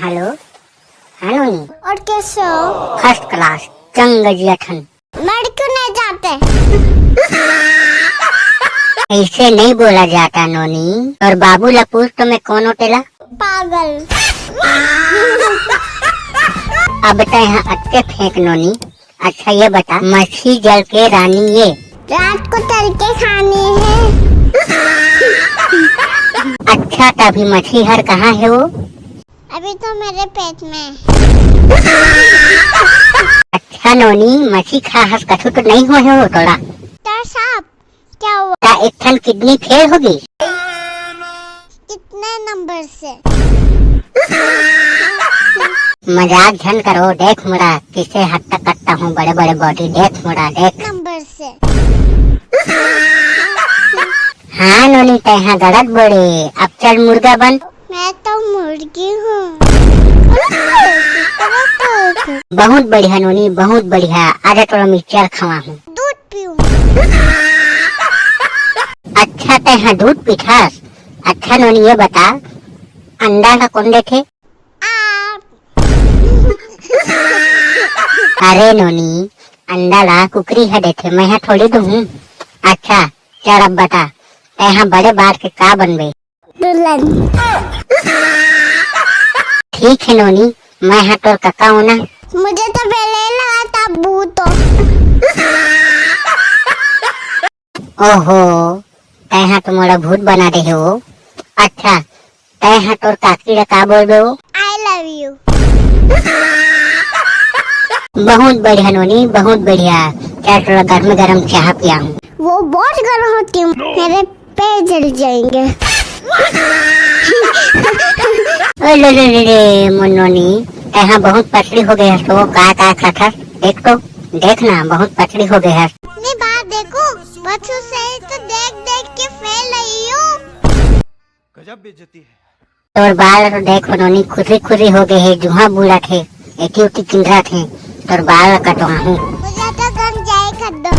Hello. हाँ नोनी। और कैसे हो? फर्स्ट क्लास चंगजियाठन। लड़ क्यों नहीं जाते? ऐसे नहीं बोला जाता नोनी। और बाबू ला पूछ तो मैं कौन होटेला? पागल। अब बता यहाँ अट्टे फेंक नोनी। अच्छा ये बता, मछली जल के रानी ये रात को तल के खानी है। अच्छा तभी मछली हर कहाँ है वो? अभी तो मेरे पेट में। अच्छा नोनी, मछली खा हस कछु तो नहीं हुआ है वो थोड़ा? तो साहब क्या हुआ? क्या एक ठन किडनी फेल होगी? कितने नंबर से? मजाक झन करो, देख मुड़ा किसे हद तक करता हूँ, बड़े बड़े बॉडी देख मुड़ा देख। नंबर से। हाँ नोनी तैहा गलत बोले, अब चल मुर्गा बन। मैं तो मुर्गी हूँ। बहुत बढ़िया नोनी बहुत बढ़िया, आज थोड़ा मिक्सचर खवा हूँ। दूध पीऊँ। अच्छा तैहा दूध पीठास? अच्छा नोनी ये बता, अंडा का कौन देखे? अरे नोनी अंडा ला कुकरी है देखे, मैं थोड़ी दूँ। अच्छा चल अब बता, तैहा बड़े बात के का बनबे? दुल्हन। ठीक है नोनी, मैं हाँ तोर कका हूँ ना। मुझे तो पहले ही लगा था भूत हो। ओहो तैहा तो मोड़ा भूत बना दे हो। अच्छा तैहा तोर काकी ला का बोलबे हो? I love you. बहुत बढ़िया नोनी बहुत बढ़िया, चल थोड़ा गर्म गर्म चाह पिया हूँ। वो बहुत गर्म होती हूँ, मेरे पैर जल जाएंगे। ले मुन्नोनी तैहा बहुत पतली हो गई है, तो का खाता देख तो, देखना बहुत पतली हो गई है। नहीं बात देखो, बच्चों से तो देख देख के फैल रही हूँ। गजब बेइज्जती है। तोर बाल तो देखो नोनी खुशी खुशी हो गए है, जुहा बुला थे एटी उटी किंद्रा थे, तोर बाल कटवा हूँ। मुझे तो गम जाए कर दो।